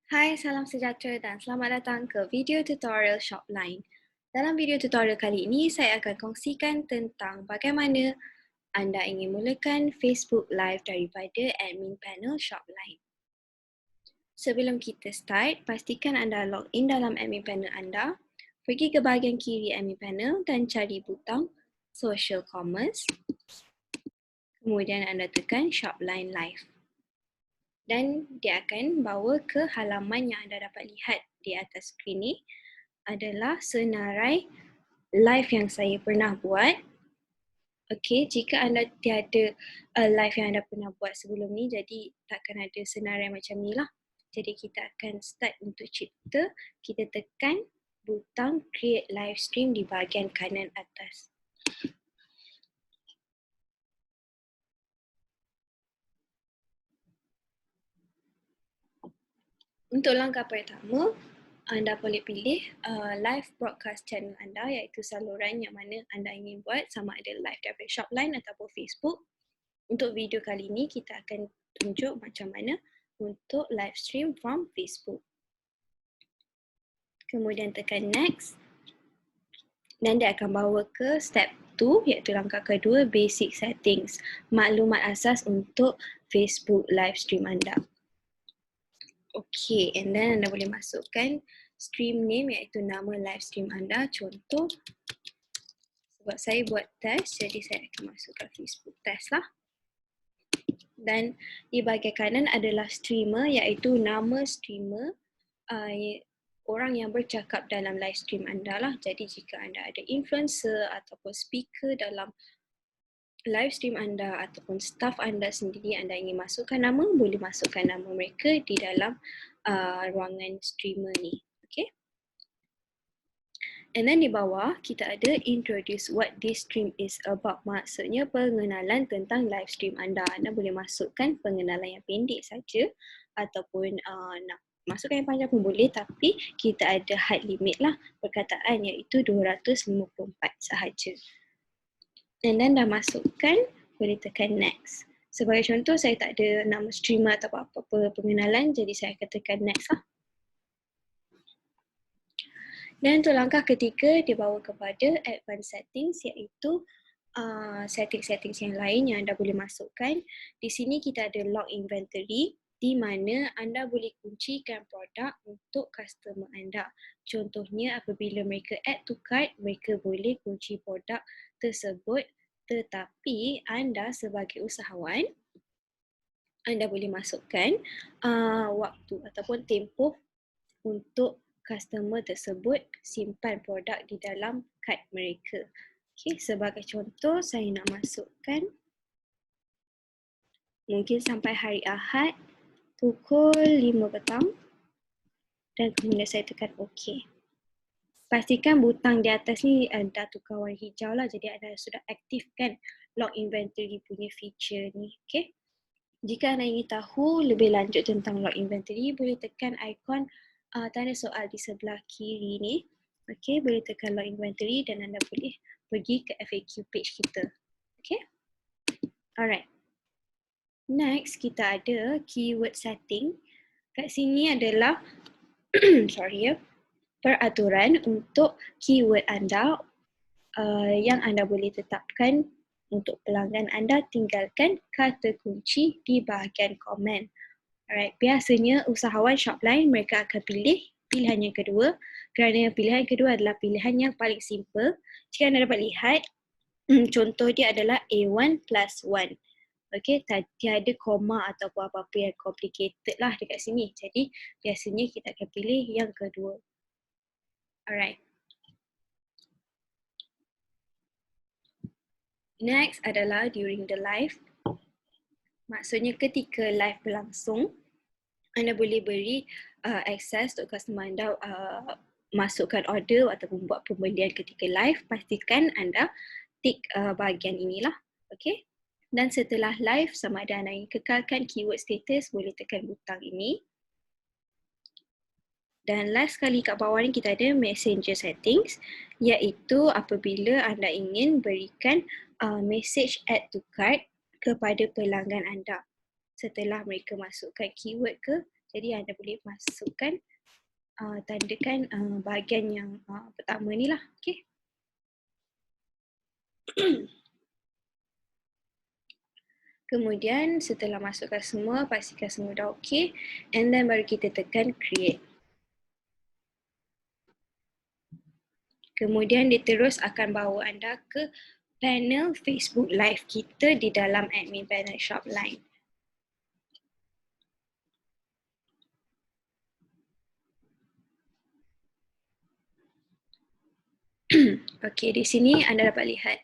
Hai, salam sejahtera dan selamat datang ke video tutorial Shopline. Dalam video tutorial kali ini, saya akan kongsikan tentang bagaimana anda ingin mulakan Facebook Live daripada admin panel Shopline. Sebelum kita start, pastikan anda log in dalam admin panel anda, pergi ke bahagian kiri admin panel dan cari butang Social Commerce. Kemudian anda tekan Shopline Live. Dan dia akan bawa ke halaman yang anda dapat lihat di atas skrin ni adalah senarai live yang saya pernah buat. Okey, jika anda tiada live yang anda pernah buat sebelum ni, jadi takkan ada senarai macam ni lah. Jadi kita akan start untuk cipta, kita tekan butang create live stream di bahagian kanan atas. Untuk langkah pertama, anda boleh pilih live broadcast channel anda, iaitu saluran yang mana anda ingin buat, sama ada live daripada Shopline ataupun Facebook. Untuk video kali ini, kita akan tunjuk macam mana untuk live stream from Facebook. Kemudian tekan next. Dan dia akan bawa ke step 2, iaitu langkah kedua, basic settings. Maklumat asas untuk Facebook live stream anda. Okay, and then anda boleh masukkan stream name, iaitu nama live stream anda. Contoh, sebab saya buat test, jadi saya akan masukkan Facebook test lah. Dan di bahagian kanan adalah streamer, iaitu nama streamer orang yang bercakap dalam live stream anda lah. Jadi jika anda ada influencer ataupun speaker dalam live stream anda ataupun staff anda sendiri, anda ingin masukkan nama, boleh masukkan nama mereka di dalam ruangan streamer ni. Okay. And then di bawah, kita ada introduce what this stream is about. Maksudnya pengenalan tentang live stream anda. Anda boleh masukkan pengenalan yang pendek saja ataupun nak masukkan yang panjang pun boleh, tapi kita ada hard limit lah perkataan, iaitu 254 sahaja. And then dah masukkan, boleh tekan next. Sebagai contoh, saya tak ada nama streamer atau apa-apa pengenalan, jadi saya akan tekan next lah. Dan untuk langkah ketiga, dia bawa kepada advanced settings, iaitu settings-settings yang lain yang anda boleh masukkan. Di sini kita ada log inventory, di mana anda boleh kuncikan produk untuk customer anda. Contohnya apabila mereka add to cart, mereka boleh kunci produk tersebut, tetapi anda sebagai usahawan, anda boleh masukkan waktu ataupun tempoh untuk customer tersebut simpan produk di dalam kad mereka. Okay, sebagai contoh, saya nak masukkan mungkin sampai hari Ahad pukul 5 petang dan kemudian saya tekan OK. Pastikan butang di atas ni dah tukar warna hijau lah, jadi anda sudah aktifkan log inventory punya feature ni. Okay. Jika anda ingin tahu lebih lanjut tentang log inventory, boleh tekan ikon tanda soal di sebelah kiri ni. Okay, boleh tekan log inventory dan anda boleh pergi ke FAQ page kita. Okay. Alright. Next, kita ada keyword setting. Kat sini adalah peraturan untuk keyword anda yang anda boleh tetapkan untuk pelanggan anda. Tinggalkan kata kunci di bahagian komen. Alright, biasanya usahawan Shopline mereka akan pilih pilihan yang kedua, kerana pilihan kedua adalah pilihan yang paling simple. Jika anda dapat lihat, contoh dia adalah A1 plus 1. Okay, tiada koma atau apa-apa yang complicated lah dekat sini. Jadi biasanya kita akan pilih yang kedua. Alright. Next adalah during the live. Maksudnya ketika live berlangsung, anda boleh beri akses untuk customer anda masukkan order ataupun buat pembelian ketika live. Pastikan anda tick bahagian inilah. Okay. Dan setelah live, sama ada anda ingin kekalkan keyword status, boleh tekan butang ini. Dan last sekali kat bawah ni kita ada messenger settings, iaitu apabila anda ingin berikan message add to cart kepada pelanggan anda setelah mereka masukkan keyword ke. Jadi anda boleh masukkan, tandakan bahagian yang pertama ni lah. Okay. Kemudian setelah masukkan semua, pastikan semua dah okay. And then baru kita tekan create. Kemudian dia terus akan bawa anda ke panel Facebook Live kita di dalam admin panel Shopline. Okey, di sini anda dapat lihat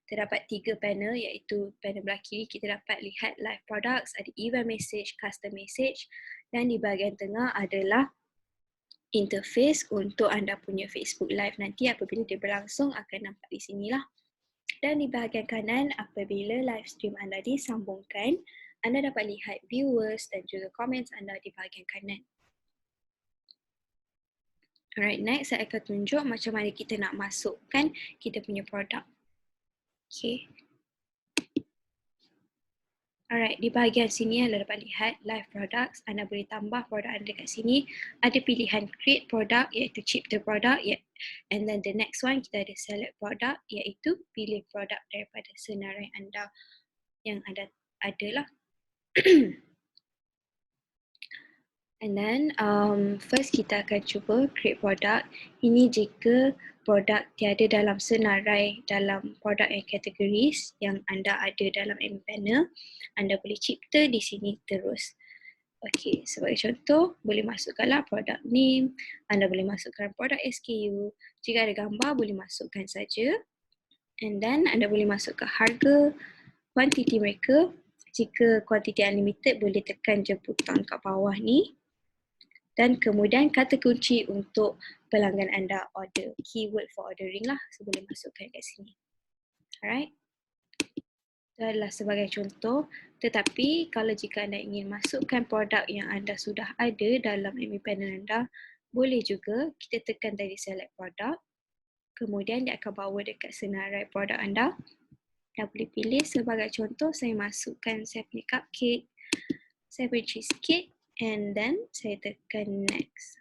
terdapat 3 panel, iaitu panel belah kiri kita dapat lihat live products, ada event message, custom message, dan di bahagian tengah adalah interface untuk anda punya Facebook Live nanti apabila dia berlangsung akan nampak di sinilah. Dan di bahagian kanan apabila live stream anda disambungkan, anda dapat lihat viewers dan juga comments anda di bahagian kanan. Alright, next saya akan tunjuk macam mana kita nak masukkan kita punya produk. Okay. Alright, di bahagian sini anda dapat lihat live products. Anda boleh tambah produk anda dekat sini. Ada pilihan create product iaitu cipta produk. And then the next one kita ada select product iaitu pilih produk daripada senarai anda yang anda adalah. And then first kita akan cuba create product. Ini jika produk tiada dalam senarai dalam produk yang kategoris yang anda ada dalam admin panel, anda boleh cipta di sini terus. Okey, sebagai contoh, boleh masukkanlah product name, anda boleh masukkan produk SKU. Jika ada gambar, boleh masukkan saja. And then anda boleh masukkan harga, kuantiti mereka. Jika kuantiti unlimited, boleh tekan je butang kat bawah ni. Dan kemudian kata kunci untuk pelanggan anda order, keyword for ordering lah, so boleh masukkan kat sini. Alright. Itu adalah sebagai contoh, tetapi kalau jika anda ingin masukkan produk yang anda sudah ada dalam admin panel anda, boleh juga kita tekan tadi select produk, kemudian dia akan bawa dekat senarai produk anda. Anda boleh pilih sebagai contoh, saya masukkan saya punya cupcake, saya punya cheesecake, and then saya tekan next.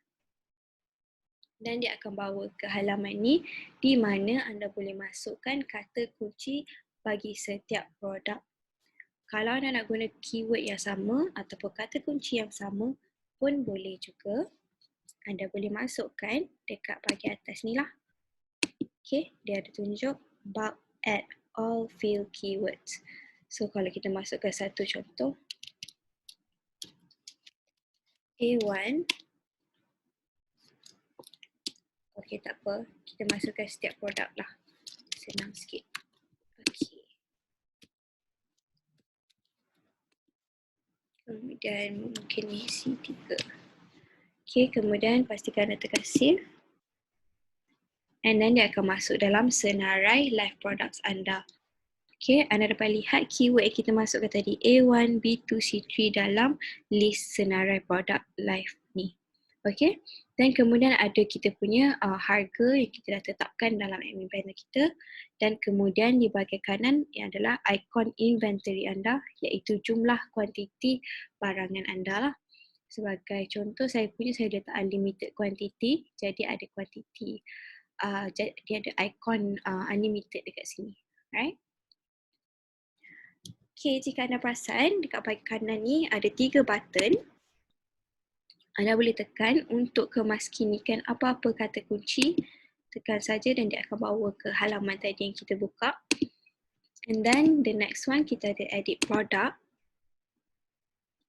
Dan dia akan bawa ke halaman ni di mana anda boleh masukkan kata kunci bagi setiap produk. Kalau anda nak guna keyword yang sama ataupun kata kunci yang sama pun boleh juga. Anda boleh masukkan dekat bahagian atas ni lah. Okay, dia ada tunjuk bulk add all field keywords. So kalau kita masukkan satu contoh, A1. Okey, tak apa. Kita masukkan setiap produk lah. Senang sikit. Okey. Kemudian mungkin ni C3. Okey, kemudian pastikan anda tekan save. And then dia akan masuk dalam senarai live products anda. Okey, anda dapat lihat keyword yang kita masukkan tadi A1, B2, C3 dalam list senarai produk live ni. Okey, dan kemudian ada kita punya harga yang kita dah tetapkan dalam admin panel kita, dan kemudian di bahagian kanan yang adalah ikon inventory anda iaitu jumlah kuantiti barangan anda lah. Sebagai contoh saya letak unlimited quantity, jadi ada kuantiti, dia ada ikon unlimited dekat sini, right? Okay, jika anda perasan dekat bahagian kanan ni ada 3 button. Anda boleh tekan untuk kemaskinikan apa-apa kata kunci. Tekan saja dan dia akan bawa ke halaman tadi yang kita buka. And then the next one kita ada edit product.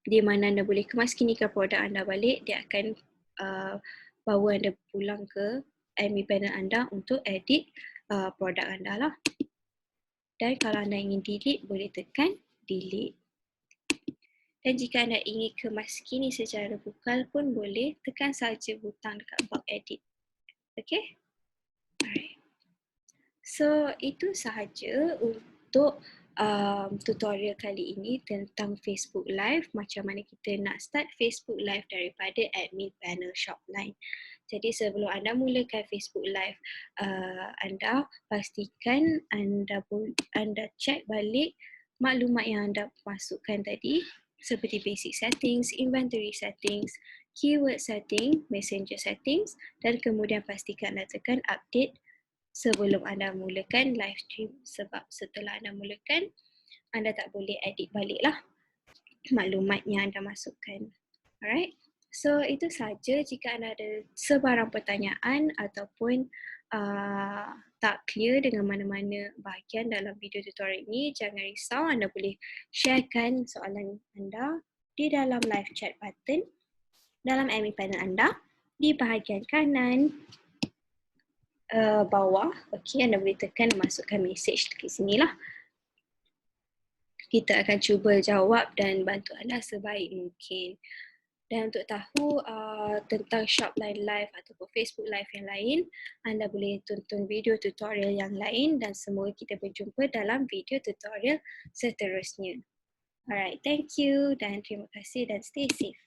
Di mana anda boleh kemaskinikan produk anda balik. Dia akan bawa anda pulang ke admin panel anda untuk edit produk anda lah. Dan kalau anda ingin delete, boleh tekan delete. Dan jika anda ingin kemaskini secara vokal pun boleh, tekan saja butang dekat box edit. Okay? Alright. So, itu sahaja untuk tutorial kali ini tentang Facebook Live. Macam mana kita nak start Facebook Live daripada admin panel Shopline. Jadi sebelum anda mulakan Facebook Live anda, pastikan anda cek balik maklumat yang anda masukkan tadi seperti basic settings, inventory settings keyword setting, messenger settings dan kemudian pastikan anda tekan update sebelum anda mulakan live stream, sebab setelah anda mulakan, anda tak boleh edit balik lah maklumat yang anda masukkan. Alright, so itu saja. Jika anda ada sebarang pertanyaan ataupun tak clear dengan mana-mana bahagian dalam video tutorial ini, jangan risau, anda boleh sharekan soalan anda di dalam live chat button dalam admin panel anda di bahagian kanan bawah. Okey, anda boleh tekan masukkan message dekat sini lah. Kita akan cuba jawab dan bantu anda sebaik mungkin. Dan untuk tahu tentang Shopline Live ataupun Facebook Live yang lain, anda boleh tonton video tutorial yang lain dan semoga kita berjumpa dalam video tutorial seterusnya. Alright, thank you dan terima kasih dan stay safe.